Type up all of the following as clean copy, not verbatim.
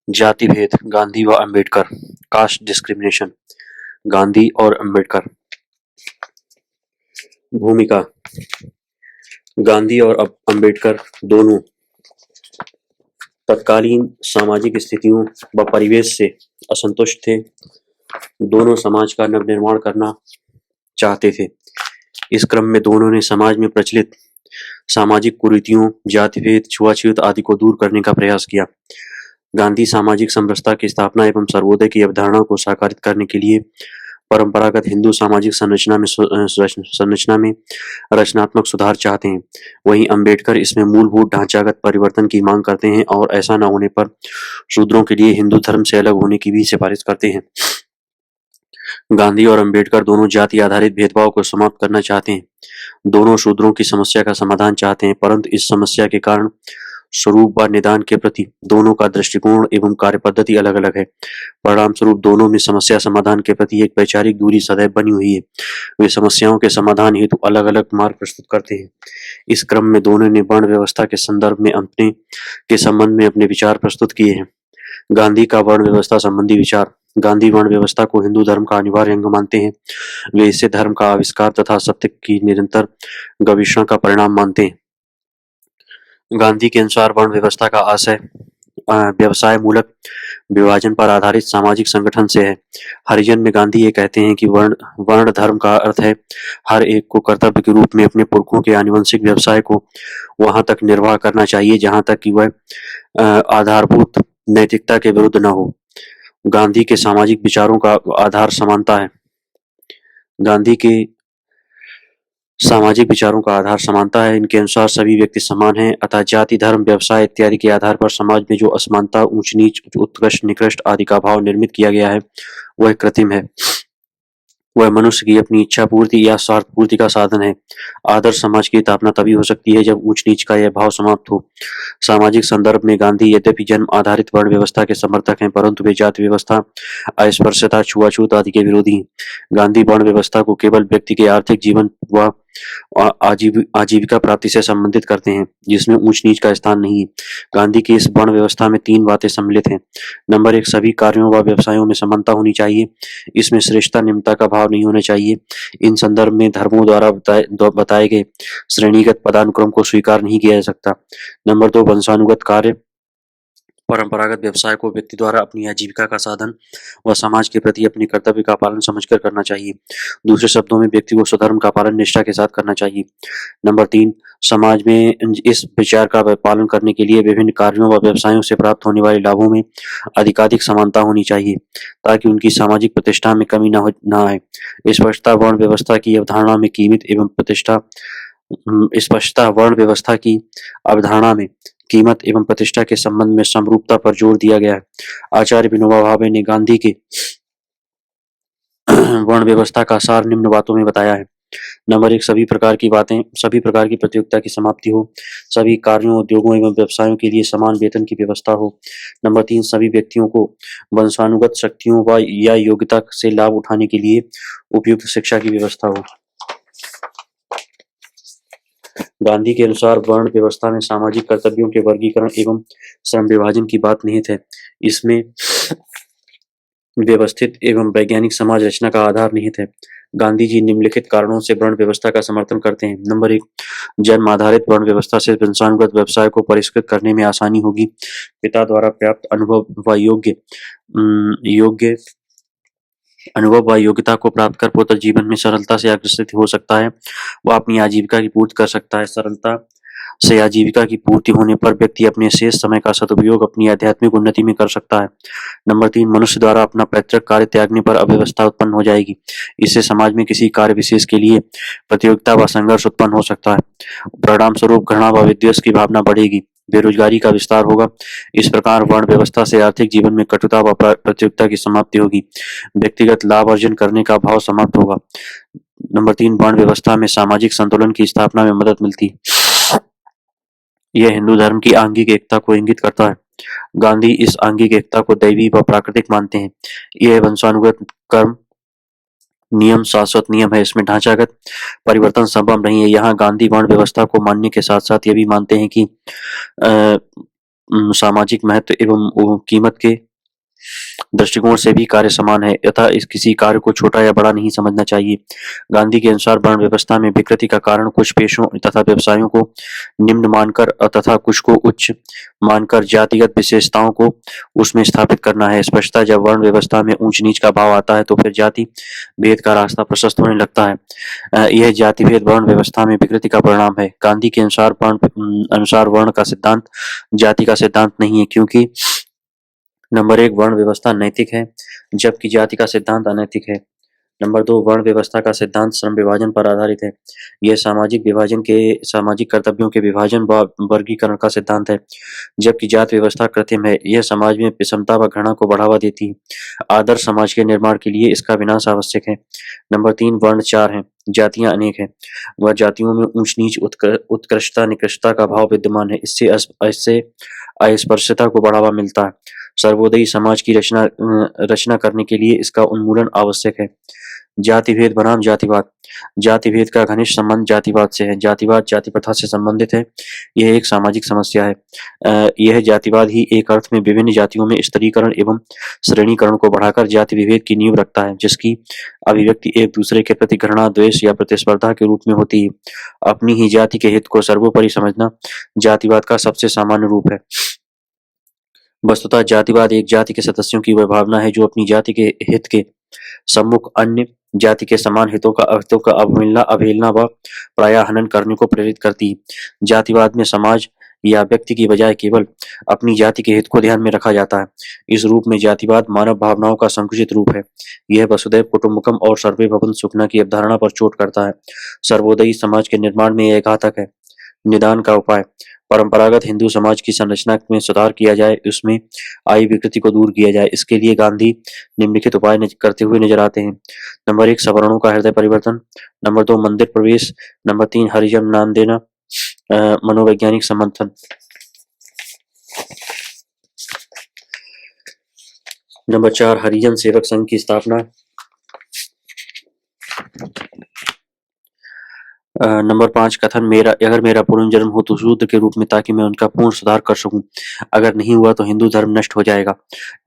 जाति भेद, गांधी व अंबेडकर। कास्ट डिस्क्रिमिनेशन, गांधी और अंबेडकर। भूमिका, गांधी और अंबेडकर दोनों तत्कालीन सामाजिक स्थितियों व परिवेश से असंतुष्ट थे। दोनों समाज का नवनिर्माण करना चाहते थे। इस क्रम में दोनों ने समाज में प्रचलित सामाजिक कुरीतियों, जाति भेद, छुआछूत आदि को दूर करने का प्रयास किया। गांधी सामाजिक समरसता की स्थापना एवं सर्वोदय की अवधारणा को साकारित करने के लिए परंपरागत हिंदू सामाजिक संरचना में रचनात्मक सुधार चाहते हैं। वहीं अंबेडकर इसमें मूलभूत ढांचागत परिवर्तन की मांग करते हैं और ऐसा न होने पर शूद्रों के लिए हिंदू धर्म से अलग होने की भी सिफारिश करते हैं। गांधी और अंबेडकर दोनों जाति आधारित भेदभाव को समाप्त करना चाहते हैं। दोनों शूद्रों की समस्या का समाधान चाहते हैं, परंतु इस समस्या के कारण स्वरूप व निदान के प्रति दोनों का दृष्टिकोण एवं कार्य पद्धति अलग अलग है। परिणाम स्वरूप दोनों में समस्या समाधान के प्रति एक वैचारिक दूरी सदैव बनी हुई है। वे समस्याओं के समाधान हेतु अलग अलग मार्ग प्रस्तुत करते हैं। इस क्रम में दोनों ने वर्ण व्यवस्था के संदर्भ में संबंध में अपने विचार प्रस्तुत किए हैं। गांधी का वर्ण व्यवस्था संबंधी विचार। गांधी वर्ण व्यवस्था को हिंदू धर्म का अनिवार्य अंग मानते हैं। वे इसे धर्म का आविष्कार तथा सत्य की निरंतर गवेषणा का परिणाम मानते हैं। गांधी के अनुसार वर्ण व्यवस्था का आशय व्यवसाय मूलक विभाजन पर आधारित सामाजिक संगठन से है। हरिजन में गांधी ये कहते हैं कि वर्ण धर्म का अर्थ है हर एक को कर्तव्य के रूप में अपने पुरखों के आनुवंशिक व्यवसाय को वहां तक निर्वाह करना चाहिए जहां तक कि वह आधारभूत नैतिकता के विरुद्ध न हो। गांधी के सामाजिक विचारों का आधार समानता है। गांधी के सामाजिक विचारों का आधार समानता है। इनके अनुसार सभी व्यक्ति समान हैं, अतः जाति, धर्म, व्यवसाय इत्यादि के आधार पर समाज में जो असमानता, ऊंच नीच, उत्कृष्ट निकृष्ट आदि का भाव निर्मित किया गया है वह कृत्रिम है। वह मनुष्य की अपनी इच्छा पूर्ति या स्वार्थ पूर्ति का साधन है। आदर्श समाज की स्थापना तभी हो सकती है जब ऊंच नीच का यह भाव समाप्त हो। सामाजिक संदर्भ में गांधी यद्यपि जन्म आधारित वर्ण व्यवस्था के समर्थक हैं, परंतु वे जाति व्यवस्था, अस्पृश्यता, छुआछूत आदि के विरोधी हैं। गांधी वर्ण व्यवस्था को केवल व्यक्ति के आर्थिक जीवन व आजीविका प्राप्ति से संबंधित करते हैं, जिसमें ऊंच नीच का स्थान नहीं है। गांधी की इस वर्ण व्यवस्था में 3 बातें सम्मिलित हैं। नंबर 1, सभी कार्यों व व्यवसायों में समानता होनी चाहिए। इसमें श्रेष्ठता निम्नता का भाव नहीं होना चाहिए। इन संदर्भ में धर्मों द्वारा बताए गए श्रेणीगत पदानुक्रम को स्वीकार नहीं किया जा सकता। नंबर 2, वंशानुगत कार्य परंपरागत व्यवसाय को व्यक्ति द्वारा अपनी आजीविका का साधन व समाज के प्रति अपने कर्तव्य का पालन समझकर करना चाहिए। दूसरे शब्दों में व्यक्ति को स्वधर्म का पालन निष्ठा के साथ करना चाहिए। नंबर 3, समाज में इस विचार का पालन करने के लिए विभिन्न कार्यों व व्यवसायों से प्राप्त होने वाले लाभों में अधिकाधिक समानता होनी चाहिए ताकि उनकी सामाजिक प्रतिष्ठा में कमी न आए। स्पष्टता वर्ण व्यवस्था की अवधारणा में कीमत एवं प्रतिष्ठा के संबंध में समरूपता पर जोर दिया गया है। आचार्य विनोबा भावे ने गांधी के वर्ण व्यवस्था का सार निम्न बातों में बताया है। नंबर 1, सभी प्रकार की प्रतियोगिता की समाप्ति हो। सभी कार्यों, उद्योगों एवं व्यवसायों के लिए समान वेतन की व्यवस्था हो। नंबर 3, सभी व्यक्तियों को वंशानुगत शक्तियों व या योग्यता से लाभ उठाने के लिए उपयुक्त शिक्षा की व्यवस्था हो। गांधी के अनुसार वर्ण व्यवस्था में सामाजिक कर्तव्यों के वर्गीकरण एवं श्रम विभाजन की बात निहित है। इसमें व्यवस्थित एवं वैज्ञानिक समाज रचना का आधार निहित है। गांधी जी निम्नलिखित कारणों से वर्ण व्यवस्था का समर्थन करते हैं। नंबर 1, जन्म आधारित वर्ण व्यवस्था से वंशानुगत व्यवसाय को परिष्कृत करने में आसानी होगी। पिता द्वारा प्राप्त अनुभव व योग्यता को प्राप्त कर पुत्र जीवन में सरलता से अग्रसर हो सकता है। वह अपनी आजीविका की पूर्ति कर सकता है। सरलता से आजीविका की पूर्ति होने पर व्यक्ति अपने शेष समय का सदुपयोग अपनी आध्यात्मिक उन्नति में कर सकता है। नंबर 3, मनुष्य द्वारा अपना पैतृक कार्य त्यागने पर अव्यवस्था उत्पन्न हो जाएगी। इससे समाज में किसी कार्य विशेष के लिए प्रतियोगिता व संघर्ष उत्पन्न हो सकता है। परिणाम स्वरूप घृणा व विद्वेष की भावना बढ़ेगी। बेरोजगारी का विस्तार होगा। इस प्रकार वर्ण व्यवस्था से आर्थिक जीवन में कटुता व प्रतियोगिता की समाप्ति होगी। व्यक्तिगत लाभ अर्जन करने का भाव समाप्त होगा। नंबर 3, वर्ण व्यवस्था में सामाजिक संतुलन की स्थापना में मदद मिलती है। यह हिंदू धर्म की आंगिक एकता को इंगित करता है। गांधी इस आंगिक एकता को दैवी व प्राकृतिक मानते हैं। यह वंशानुगत कर्म नियम शाश्वत नियम है। इसमें ढांचागत परिवर्तन संभव नहीं है। यहाँ गांधी वर्ण व्यवस्था को मानने के साथ साथ ये भी मानते हैं कि सामाजिक महत्व एवं कीमत के दृष्टिकोण से भी कार्य समान है, तथा इस किसी कार्य को छोटा या बड़ा नहीं समझना चाहिए। गांधी के अनुसार वर्ण व्यवस्था में विकृति का कारण कुछ पेशों तथा व्यवसायों को निम्न मानकर तथा कुछ को उच्च मानकर जातिगत विशेषताओं को उसमें स्थापित करना है। स्पष्टतः जब वर्ण व्यवस्था में ऊंच नीच का भाव आता है तो फिर जाति भेद का रास्ता प्रशस्त होने लगता है। यह जाति भेद वर्ण व्यवस्था में विकृति का परिणाम है। गांधी के अनुसार वर्ण का सिद्धांत जाति का सिद्धांत नहीं है, क्योंकि नंबर 1 वर्ण व्यवस्था नैतिक है, जबकि जाति का सिद्धांत अनैतिक है। नंबर 2 वर्ण व्यवस्था का सिद्धांत श्रम विभाजन पर आधारित है। यह सामाजिक कर्तव्यों के विभाजन व वर्गीकरण का सिद्धांत है, जबकि जाति व्यवस्था कृत्रिम है। यह समाज में विषमता व घृणा को बढ़ावा देती है। आदर्श समाज के निर्माण के लिए इसका विनाश आवश्यक है। नंबर 3 वर्ण 4 हैं, जातियां अनेक हैं। वह जातियों में ऊंच नीच उत्कृष्टता निकृष्टता का भाव विद्यमान है। इससे अस्पृश्यता को बढ़ावा मिलता है। सर्वोदयी समाज की रचना करने के लिए इसका उन्मूलन आवश्यक है। जाति भेद बनाम जातिवाद। जाति भेद का घनिष्ठ संबंध जातिवाद से है। जातिवाद जाति प्रथा से संबंधित है। यह एक सामाजिक समस्या है। यह जातिवाद ही एक अर्थ में विभिन्न जातियों में स्तरीकरण एवं श्रेणीकरण को बढ़ाकर जाति विभेद की नींव रखता है, जिसकी अभिव्यक्ति एक दूसरे के प्रति घृणा, द्वेष या प्रतिस्पर्धा के रूप में होती है। अपनी ही जाति के हित को सर्वोपरि समझना जातिवाद का सबसे सामान्य रूप है। वस्तुतः जातिवाद एक जाति के सदस्यों की वह भावना है जो अपनी जाति के हित के सम्मुख अन्य जाति के समान हितों का अवहेलना व प्रायः हनन करने को प्रेरित करती है। जातिवाद में समाज या व्यक्ति की बजाय केवल अपनी जाति के हित को ध्यान में रखा जाता है। इस रूप में जातिवाद मानव भावनाओं का संकुचित रूप है। यह वसुधैव कुटुम्बकम और सर्वे भवन्तु सुखिनः की अवधारणा पर चोट करता है। सर्वोदयी समाज के निर्माण में यह घातक है। निदान का उपाय। परंपरागत हिंदू समाज की संरचना में सुधार किया जाए, उसमें आई विकृति को दूर किया जाए। इसके लिए गांधी निम्नलिखित उपाय करते हुए नजर आते हैं। नंबर 1 सवर्णों का हृदय परिवर्तन। नंबर 2 मंदिर प्रवेश। नंबर 3 हरिजन नाम देना। मनोवैज्ञानिक समर्थन। नंबर 4 हरिजन सेवक संघ की स्थापना। नंबर 5 कथन अगर मेरा पुनर्जन्म हो तो शूद्र के रूप में, ताकि मैं उनका पूर्ण सुधार कर सकूं। अगर नहीं हुआ तो हिंदू धर्म नष्ट हो जाएगा।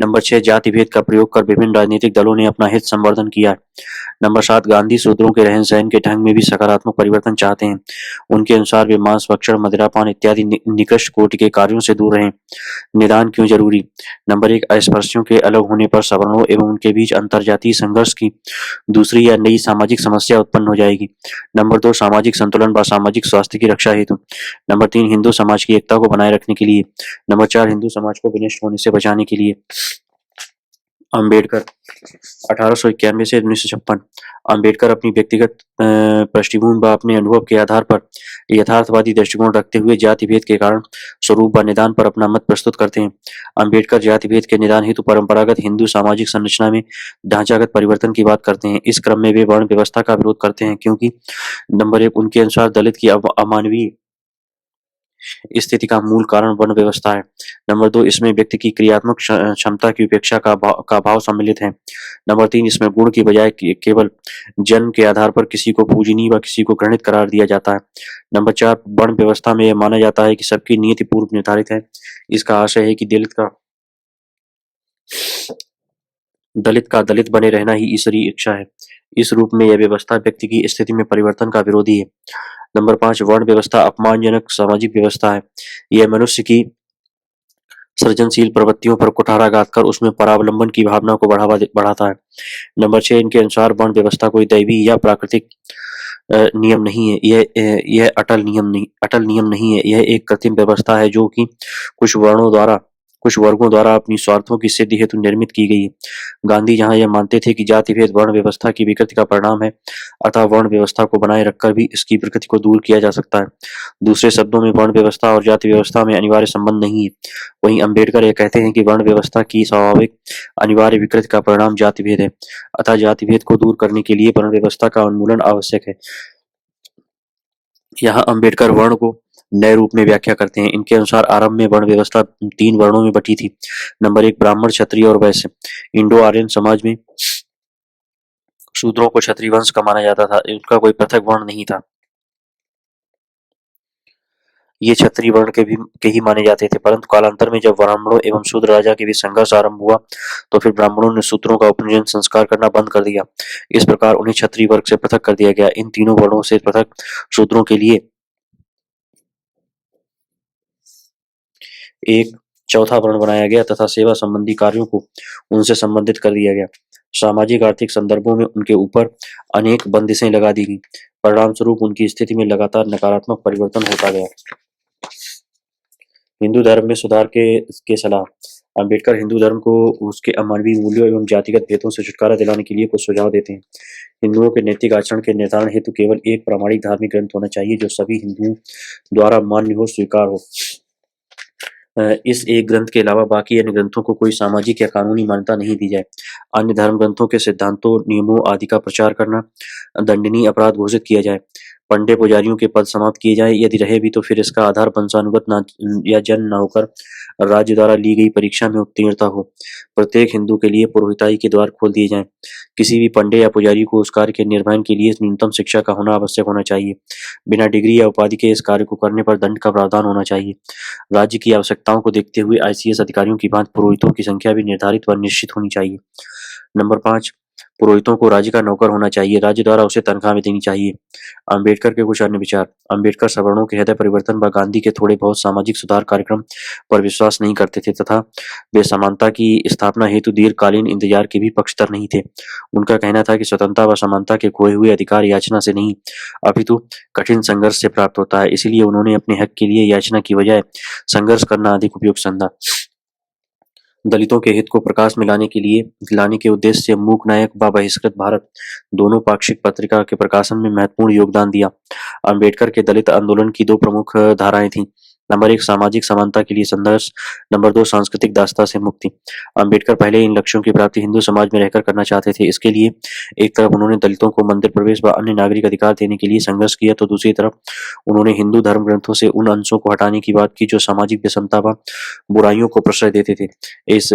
नंबर 6 जाति भेद का प्रयोग कर विभिन्न राजनीतिक दलों ने अपना हित संवर्धन किया है। नंबर 7 गांधी शूद्रों के रहन सहन के ढंग में भी सकारात्मक परिवर्तन चाहते हैं। उनके अनुसार वे मांस भक्षण, मदिरापान इत्यादि निकृष्ट कोटि के कार्यों से दूर रहें। निदान क्यों जरूरी। नंबर 1 अस्पृश्यों के अलग होने पर सवर्णों एवं उनके बीच अंतरजातीय संघर्ष की दूसरी या नई सामाजिक समस्या उत्पन्न हो जाएगी। नंबर 2 सामाजिक संतुलन व सामाजिक स्वास्थ्य की रक्षा हेतु। नंबर 3 हिंदू समाज की एकता को बनाए रखने के लिए। नंबर 4 हिंदू समाज को विनष्ट होने से बचाने के लिए। अंबेडकर 1891 से 1956। अंबेडकर अपनी व्यक्तिगत पृष्ठभूमि व अपने अनुभव के आधार पर यथार्थवादी दृष्टिकोण रखते हुए जाति भेद के कारण स्वरूप व निदान पर अपना मत प्रस्तुत करते हैं। अंबेडकर जाति भेद के निदान हेतु परंपरागत हिंदू सामाजिक संरचना में ढांचागत परिवर्तन की बात करते हैं। इस क्रम में वे वर्ण व्यवस्था का विरोध करते हैं, क्योंकि नंबर 1 उनके अनुसार दलित की अमानवीय स्थिति का मूल कारण वर्ण व्यवस्था है। नंबर 2 इसमें व्यक्ति की क्रियात्मक क्षमता की उपेक्षा का भाव सम्मिलित है। नंबर 3 इसमें गुण की बजाय केवल जन्म के आधार पर किसी को पूजनीय व किसी को घृणित करार दिया जाता है। नंबर 4 वर्ण व्यवस्था में यह माना जाता है कि सबकी नियति पूर्व निर्धारित है। इसका आशय है कि दलित बने रहना ही ईश्वरीय इच्छा है। इस रूप में यह व्यवस्था व्यक्ति की स्थिति में परिवर्तन का विरोधी है। नंबर 5 वर्ण व्यवस्था अपमानजनक सामाजिक व्यवस्था है। यह मनुष्य की सृजनशील प्रवृत्तियों पर कुठाराघात कर उसमें परावलंबन की भावना को बढ़ाता है। नंबर 6 इनके अनुसार वर्ण व्यवस्था कोई दैवी या प्राकृतिक नियम नहीं है। यह अटल नियम नहीं है। यह एक कृत्रिम व्यवस्था है जो कि कुछ वर्गों द्वारा अपनी स्वार्थों की सिद्धि हेतु निर्मित की गई है। गांधी जहां यह मानते थे कि जाति भेद वर्ण व्यवस्था की विकृति का परिणाम है, अतः वर्ण व्यवस्था को बनाए रखकर भी इसकी विकृति को दूर किया जा सकता है। दूसरे शब्दों में वर्ण व्यवस्था और जाति व्यवस्था में अनिवार्य संबंध नहीं है। वहीं अंबेडकर यह कहते हैं कि वर्ण व्यवस्था की स्वाभाविक अनिवार्य विकृति का परिणाम जाति भेद है, अतः जाति भेद को दूर करने के लिए वर्ण व्यवस्था का उन्मूलन आवश्यक है। यहाँ अंबेडकर वर्ण को नए रूप में व्याख्या करते हैं। इनके अनुसार आरंभ में वर्ण व्यवस्था 3 वर्णों में बटी थी। नंबर 1 ब्राह्मण, क्षत्रिय और वैश्य। इंडो आर्यन समाज में शूद्रों को क्षत्रिय वंश का माना जाता था। उनका कोई पृथक वर्ण नहीं था। ये क्षत्रिय वर्ण के ही माने जाते थे, परंतु कालांतर में जब ब्राह्मणों एवं शूद्र राजा के बीच संघर्ष आरंभ हुआ तो फिर ब्राह्मणों ने शूद्रों का उपनयन संस्कार करना बंद कर दिया। इस प्रकार उन्हें क्षत्रिय वर्ग से पृथक कर दिया गया। इन तीनों वर्णों से पृथक शूद्रों के लिए एक चौथा वर्ण बनाया गया तथा सेवा संबंधी कार्यों को उनसे संबंधित कर दिया गया। सामाजिक आर्थिक संदर्भों में उनके ऊपर अनेक बंदिशें लगा दी गईं। परिणाम स्वरूप उनकी स्थिति में लगातार नकारात्मक परिवर्तन होता गया। हिंदू धर्म में सुधार के सलाह। अंबेडकर हिंदू धर्म को उसके अमानवीय मूल्यों एवं जातिगत भेदों से छुटकारा दिलाने के लिए कुछ सुझाव देते हैं। हिंदुओं के नैतिक आचरण के निर्धारण हेतु केवल एक प्रामाणिक धार्मिक ग्रंथ होना चाहिए जो सभी हिंदुओं द्वारा मान्य हो, स्वीकार हो। इस एक ग्रंथ के अलावा बाकी अन्य ग्रंथों को कोई सामाजिक या कानूनी मान्यता नहीं दी जाए। अन्य धर्म ग्रंथों के सिद्धांतों, नियमों आदि का प्रचार करना दंडनीय अपराध घोषित किया जाए। पंडे पुजारियों के पद समाप्त किए जाए, यदि रहे भी तो फिर इसका आधार वंशानुगत या जन्म न होकर राज्य द्वारा ली गई परीक्षा में उत्तीर्णता हो। प्रत्येक हिंदू के लिए पुरोहिताई के द्वार खोल दिए जाएं। किसी भी पंडे या पुजारी को उस कार्य के निर्वहन के लिए न्यूनतम शिक्षा का होना आवश्यक होना चाहिए। बिना डिग्री या उपाधि के इस कार्य को करने पर दंड का प्रावधान होना चाहिए। राज्य की आवश्यकताओं को देखते हुए आईसीएस अधिकारियों की भांति पुरोहितों की संख्या भी निर्धारित व निश्चित होनी चाहिए। नंबर 5, पुरोहितों को राज्य का नौकर होना चाहिए। राज्य द्वारा उसे तनख्वाह भी देनी चाहिए। अंबेडकर के कुछ अन्य विचार। अंबेडकर सवर्णों के हृदय परिवर्तन व गांधी के थोड़े बहुत सामाजिक सुधार कार्यक्रम पर विश्वास नहीं करते थे तथा वे समानता की स्थापना हेतु दीर्घकालीन इंतजार के भी पक्षधर नहीं थे। उनका कहना था कि स्वतंत्रता व समानता के खोए हुए अधिकार याचना से नहीं अपितु कठिन संघर्ष से प्राप्त होता है। इसीलिए उन्होंने अपने हक के लिए याचना की बजाय संघर्ष करना अधिक उपयुक्त समझा। दलितों के हित को प्रकाश में लाने के उद्देश्य से मूक नायक व बहिष्कृत भारत दोनों पाक्षिक पत्रिका के प्रकाशन में महत्वपूर्ण योगदान दिया। अंबेडकर के दलित आंदोलन की दो प्रमुख धाराएं थीं। नंबर 1, सामाजिक समानता के लिए संघर्ष। नंबर 2, सांस्कृतिक दासता से मुक्ति। अंबेडकर पहले इन लक्ष्यों की प्राप्ति हिंदू समाज में रहकर करना चाहते थे। इसके लिए एक तरफ उन्होंने दलितों को मंदिर प्रवेश व अन्य नागरिक अधिकार देने के लिए संघर्ष किया तो दूसरी तरफ उन्होंने हिंदू धर्म ग्रंथों से उन अंशों को हटाने की बात की जो सामाजिक विषमता व बुराइयों को प्रश्रय देते थे। इस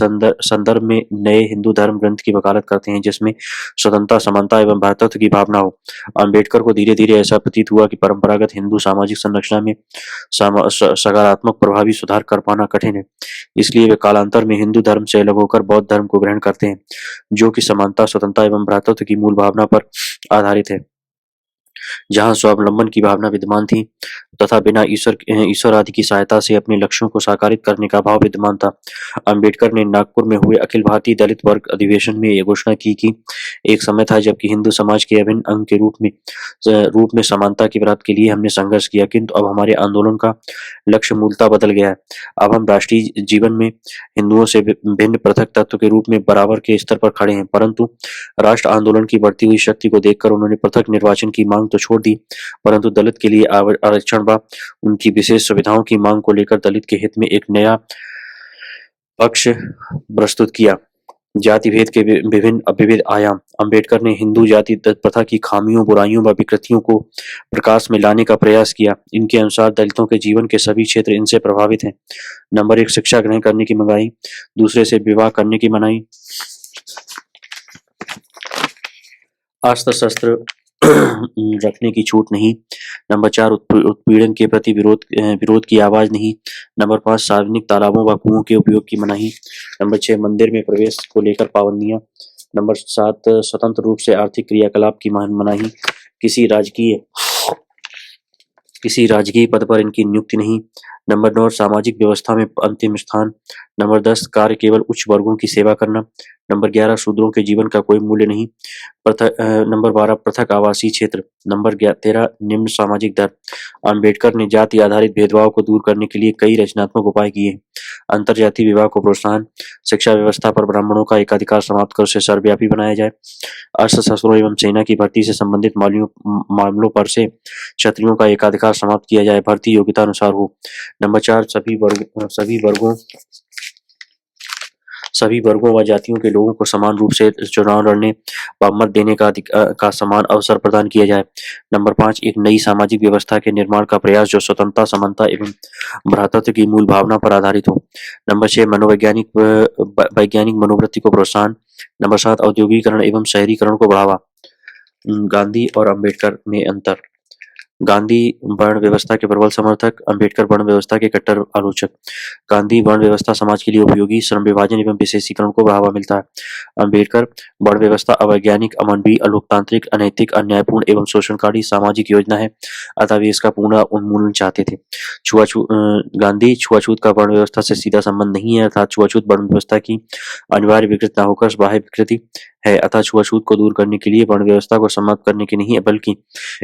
संदर्भ में नए हिंदू धर्म ग्रंथ की वकालत करते हैं जिसमें स्वतंत्रता, समानता एवं भ्रातृत्व की भावना हो। अंबेडकर को धीरे धीरे ऐसा प्रतीत हुआ कि परंपरागत हिंदू सामाजिक संरचना में सकारात्मक प्रभावी सुधार कर पाना कठिन है। इसलिए वे कालांतर में हिंदू धर्म से अलग होकर बौद्ध धर्म को ग्रहण करते हैं जो कि समानता, स्वतंत्रता एवं भ्रातृत्व की मूल भावना पर आधारित है, जहां स्वावलंबन की भावना विद्यमान थी तथा बिना ईश्वर आदि की सहायता से अपने लक्ष्यों को साकारित करने का भाव विद्यमान था। अंबेडकर ने नागपुर में हुए अखिल भारतीय दलित वर्ग अधिवेशन में यह घोषणा की कि एक समय था जबकि हिंदू समाज के अभिन्न अंग के रूप में समानता की प्राप्ति के लिए हमने संघर्ष किया, किंतु अब हमारे आंदोलन का लक्ष्य मूलतः बदल गया है। अब हम राष्ट्रीय जीवन में हिंदुओं से भिन्न पृथक तत्व के रूप में बराबर के स्तर पर खड़े हैं, परंतु राष्ट्र आंदोलन की बढ़ती हुई शक्ति को देखकर उन्होंने पृथक निर्वाचन की मांग तो छोड़ दी, परंतु दलित के लिए आरक्षण व उनकी विशेष सुविधाओं की मांग को लेकर दलित के हित में एक नया पक्ष प्रस्तुत किया। जाति भेद के विविध आयाम। अंबेडकर ने हिंदू जाति प्रथा की खामियों, बुराइयों व विकृतियों को प्रकाश में लाने का प्रयास किया। इनके अनुसार दलितों के जीवन के सभी क्षेत्र इनसे प्रभावित हैं। नंबर 1, शिक्षा ग्रहण करने की मनाही, दूसरे से विवाह करने की मनाही, अस्त्र शस्त्र रखने की छूट नहीं। नंबर 4, उत्पीड़न के प्रति विरोध की आवाज नहीं। नंबर 5, सार्वजनिक तालाबों व कुओं के उपयोग की मनाही। नंबर 6, मंदिर में प्रवेश को लेकर पाबंदियां। नंबर 7, स्वतंत्र रूप से आर्थिक क्रियाकलाप की मनाही। किसी राजकीय पद पर इनकी नियुक्ति नहीं। नंबर 9, सामाजिक व्यवस्था में अंतिम स्थान। नंबर 10, कार्य केवल उच्च वर्गों की सेवा करना। नंबर 11, शूद्रों के जीवन का कोई मूल्य नहीं। नंबर 12, पृथक आवासीय क्षेत्र। नंबर 13, निम्न सामाजिक दर। अंबेडकर ने जाति आधारित भेदभाव को दूर करने के लिए कई रचनात्मक उपाय किए। अंतरजातीय विवाह को प्रोत्साहन, शिक्षा व्यवस्था पर ब्राह्मणों का एकाधिकार समाप्त कर उसे सर्वव्यापी बनाया जाए, अस्त्र शस्त्रों एवं सेना की भर्ती से संबंधित मामलों पर से क्षत्रियों का एकाधिकार समाप्त किया जाए, भर्ती योग्यता अनुसार हो। नंबर 4, सभी वर्गों व जातियों के लोगों को समान रूप से चुनाव लड़ने व मत देने का समान अवसर प्रदान किया जाए। नंबर 5, एक नई सामाजिक व्यवस्था के निर्माण का प्रयास जो स्वतंत्रता, समानता एवं भ्रातृत्व की मूल भावना पर आधारित हो। नंबर 6, वैज्ञानिक मनोवृत्ति को प्रोत्साहन। नंबर 7, औद्योगिकरण एवं शहरीकरण को बढ़ावा। गांधी और अंबेडकर में अंतर। गांधी वर्ण व्यवस्था के प्रबल समर्थक, अंबेडकर वर्ण व्यवस्था के कट्टर आलोचक। गांधी वर्ण व्यवस्था समाज के लिए उपयोगी, श्रम विभाजन एवं विशेषीकरण को बढ़ावा मिलता है। अंबेडकर वर्ण व्यवस्था अवैज्ञानिक, अमानवीय, अलोकतांत्रिक, अनैतिक, अन्यायपूर्ण एवं शोषणकारी सामाजिक योजना है, अतः वे इसका पूर्ण उन्मूलन चाहते थे। गांधी छुआछूत का वर्ण व्यवस्था से सीधा संबंध नहीं है, अर्थात छुआछूत वर्ण व्यवस्था की अनिवार्य विकृति न होकर बाह्य विकृति है, अतः छुआछूत को दूर करने के लिए वर्ण व्यवस्था को समाप्त करने की नहीं बल्कि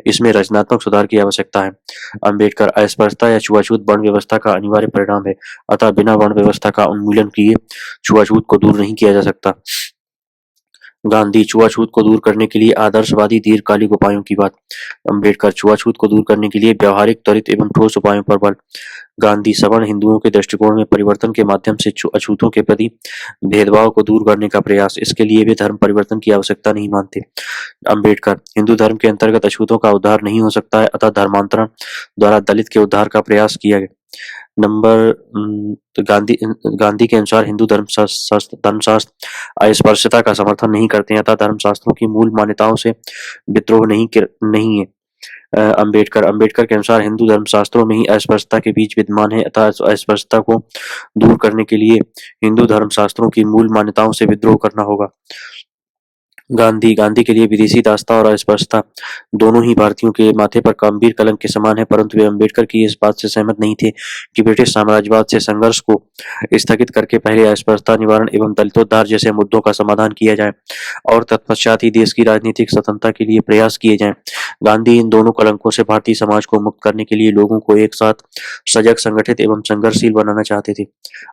इसमें रचनात्मक सुधार की आवश्यकता है। अंबेडकर अस्पृश्यता या छुआछूत वर्ण व्यवस्था का अनिवार्य परिणाम है, अतः बिना वर्ण व्यवस्था का उन्मूलन किए छुआछूत को दूर नहीं किया जा सकता। गांधी छुआछूत को दूर करने के लिए आदर्शवादी दीर्घकालिक उपायों की बात। अंबेडकर छुआछूत को दूर करने के लिए व्यवहारिक, त्वरित एवं ठोस उपायों पर बल। गांधी सवर्ण हिंदुओं के दृष्टिकोण में परिवर्तन के माध्यम से अछूतों के प्रति भेदभाव को दूर करने का प्रयास, इसके लिए वे धर्म परिवर्तन की आवश्यकता नहीं मानते। अंबेडकर हिंदू धर्म के अंतर्गत अछूतों का उद्धार नहीं हो सकता है, अतः धर्मांतरण द्वारा दलित के उद्धार का प्रयास किया गया। तो गांधी के अनुसार हिंदू धर्मशास्त्र अस्पृश्यता का समर्थन नहीं करते हैं, अतः धर्मशास्त्रों की मूल मान्यताओं से विद्रोह नहीं है। अंबेडकर के अनुसार हिंदू धर्मशास्त्रों में ही अस्पृश्यता के बीज विद्यमान है, अतः अस्पृश्यता को दूर करने के लिए हिंदू धर्मशास्त्रों की मूल मान्यताओं से विद्रोह करना होगा। गांधी के लिए विदेशी दासता और अस्पृश्यता दोनों ही भारतीयों के माथे पर गंभीर कलंक के समान है, परंतु वे अंबेडकर की इस बात से सहमत नहीं थे कि ब्रिटिश साम्राज्यवाद से संघर्ष को स्थगित करके पहले अस्पृश्यता निवारण एवं दलितोद्धार जैसे मुद्दों का समाधान किया जाए और तत्पश्चात ही देश की राजनीतिक स्वतंत्रता के लिए प्रयास किए जाएं। गांधी इन दोनों कलंकों से भारतीय समाज को मुक्त करने के लिए लोगों को एक साथ सजग, संगठित एवं संघर्षशील बनाना चाहते थे।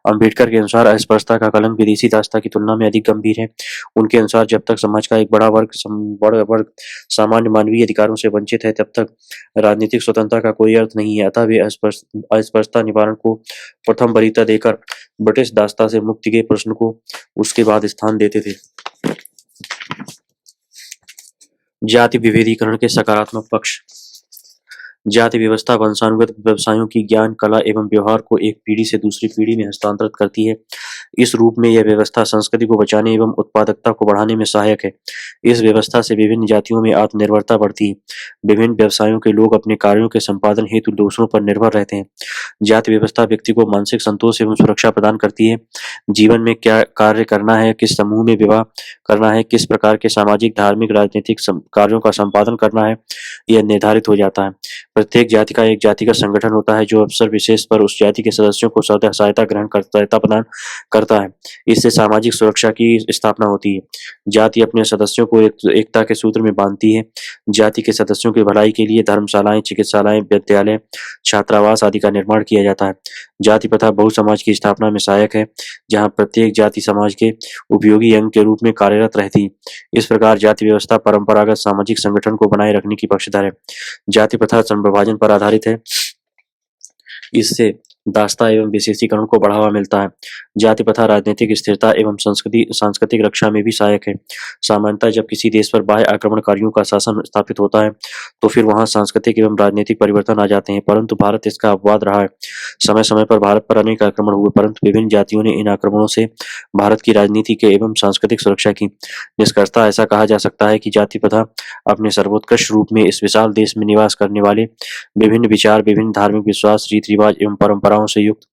अंबेडकर के अनुसार अस्पृश्यता का कलंक विदेशी दासता की तुलना में अधिक गंभीर है। उनके अनुसार जब तक समाज का एक बड़ा वर्ग सामान्य मानवीय अधिकारों से वंचित है, तब तक राजनीतिक स्वतंत्रता का कोई अर्थ नहीं है, अतः वे अस्पृश्यता निवारण को प्रथम वरीयता देकर ब्रिटिश दासता से मुक्ति के प्रश्न को उसके बाद स्थान देते थे। जाति विभेदीकरण के सकारात्मक पक्ष। जाति व्यवस्था वंशानुगत व्यवसायों की ज्ञान, कला एवं व्यवहार को एक पीढ़ी से दूसरी पीढ़ी में हस्तांतरित करती है। इस रूप में यह व्यवस्था संस्कृति को बचाने एवं उत्पादकता को बढ़ाने में सहायक है। इस व्यवस्था से विभिन्न जातियों में आत्मनिर्भरता बढ़ती है। विभिन्न व्यवसायों के लोग अपने कार्यों के संपादन हेतु दूसरों पर निर्भर रहते हैं। जाति व्यवस्था व्यक्ति को मानसिक संतोष एवं सुरक्षा प्रदान करती है। जीवन में क्या कार्य करना है, किस समूह में विवाह करना है, किस प्रकार के सामाजिक, धार्मिक, राजनीतिक कार्यों का संपादन करना है, यह निर्धारित हो जाता है। प्रत्येक जाति का एक जातिगत संगठन होता है जो अवसर विशेष पर उस जाति के सदस्यों को सहायता प्रदान करता है। इससे सामाजिक सुरक्षा की स्थापना होती है। जाति अपने सदस्यों को एकता के सूत्र में बांधती है। जाति के सदस्यों की भलाई के लिए धर्मशालाएं, चिकित्सालय, विद्यालय, छात्रावास आदि का निर्माण किया जाता है। जाति प्रथा बहु समाज की स्थापना में सहायक है, जहाँ प्रत्येक जाति समाज के उपयोगी अंग के रूप में कार्यरत रहती है। इस प्रकार जाति व्यवस्था परंपरागत सामाजिक संगठन को बनाए रखने की पक्षधर है। जाति प्रथा विभाजन पर आधारित है। इससे दासता एवं विशेषीकरण को बढ़ावा मिलता है। जाति प्रथा राजनीतिक स्थिरता एवं सांस्कृतिक रक्षा में भी सहायक है। सामान्यतः जब किसी देश पर बाह्य आक्रमणकारियों का शासन स्थापित होता है तो फिर वहां सांस्कृतिक एवं राजनीतिक परिवर्तन आ जाते हैं, परंतु भारत इसका अपवाद रहा है। समय समय पर भारत पर अनेक आक्रमण हुए, परंतु विभिन्न जातियों ने इन आक्रमणों से भारत की राजनीति के एवं सांस्कृतिक सुरक्षा की। निष्कर्षतः ऐसा कहा जा सकता है कि जाति प्रथा अपने सर्वोत्कृष्ट रूप में इस विशाल देश में निवास करने वाले विभिन्न विचार, विभिन्न धार्मिक विश्वास, रीति रिवाज एवं परंपराओं से युक्त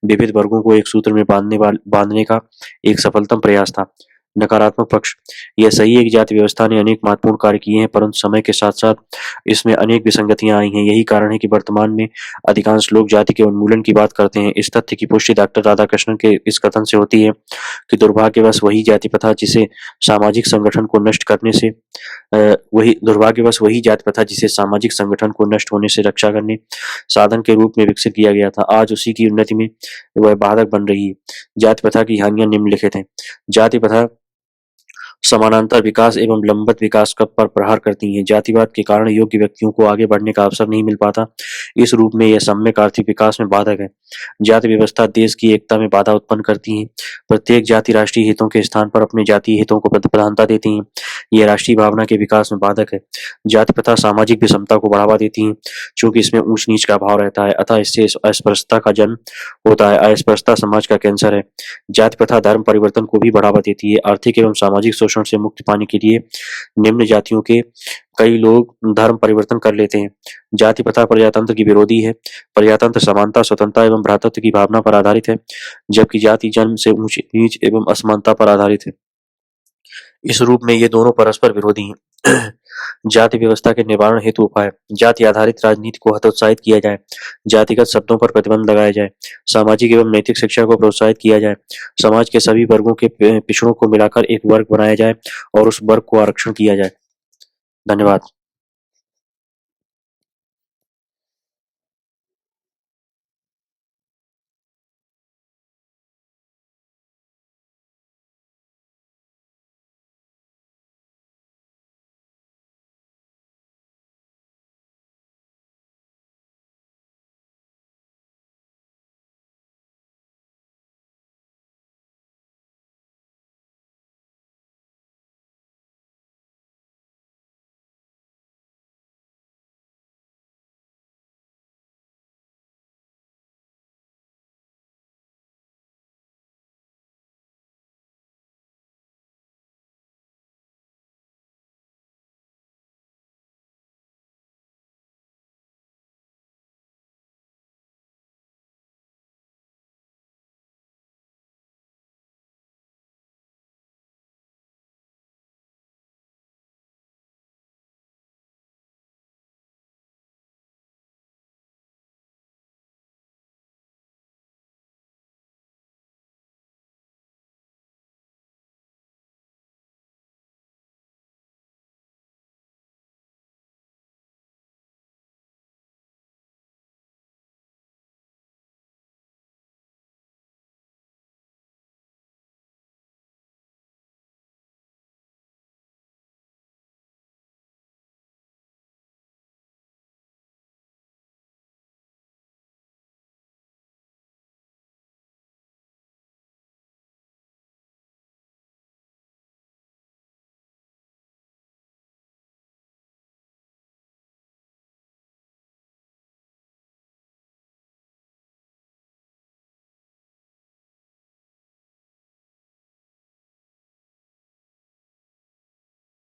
विविध वर्गों को एक सूत्र में बांधने का एक सफलतम प्रयास था। नकारात्मक पक्ष। यह सही है कि जाति व्यवस्था ने अनेक महत्वपूर्ण कार्य किए हैं, परंतु समय के साथ साथ इसमें अनेक विसंगतियां आई हैं। यही कारण है कि वर्तमान में अधिकांश लोग जाति के उन्मूलन की बात करते हैं। इस तथ्य की पुष्टि डॉक्टर राधाकृष्णन के इस कथन से होती है कि दुर्भाग्यवश वही जाति प्रथा जिसे सामाजिक संगठन को नष्ट होने से रक्षा करने साधन के रूप में विकसित किया गया था, आज उसी की उन्नति में वह बाधक बन रही है। जाति प्रथा की हानियां निम्नलिखित हैं। जाति प्रथा समानांतर विकास एवं लंबवत विकास पर प्रहार करती हैं। जातिवाद के कारण योग्य व्यक्तियों को आगे बढ़ने का अवसर नहीं मिल पाता। इस रूप में यह सम्यक आर्थिक विकास में बाधक है। जाति व्यवस्था देश की एकता में बाधा उत्पन्न करती है। प्रत्येक जाति राष्ट्रीय हितों के स्थान पर अपने जातीय हितों को प्रधानता देती है। यह राष्ट्रीय भावना के विकास में बाधक है। जाति प्रथा सामाजिक विषमता को बढ़ावा देती है, चूंकि इसमें ऊंच नीच का भाव रहता है, अतः इससे अस्पृश्यता का जन्म होता है। अस्पृश्यता समाज का कैंसर है। जाति प्रथा धर्म परिवर्तन को भी बढ़ावा देती है। आर्थिक एवं सामाजिक शोषण शोषण से मुक्ति पाने के लिए निम्न जातियों के कई लोग धर्म परिवर्तन कर लेते हैं। जाति प्रथा प्रजातंत्र की विरोधी है। प्रजातंत्र समानता, स्वतंत्रता एवं भ्रातृत्व की भावना पर आधारित है, जबकि जाति जन्म से ऊंच नीच एवं असमानता पर आधारित है। इस रूप में ये दोनों परस्पर विरोधी हैं। जाति व्यवस्था के निवारण हेतु उपाय: जाति आधारित राजनीति को हतोत्साहित किया जाए, जातिगत शब्दों पर प्रतिबंध लगाया जाए, सामाजिक एवं नैतिक शिक्षा को प्रोत्साहित किया जाए, समाज के सभी वर्गों के पिछड़ों को मिलाकर एक वर्ग बनाया जाए और उस वर्ग को आरक्षण किया जाए। धन्यवाद।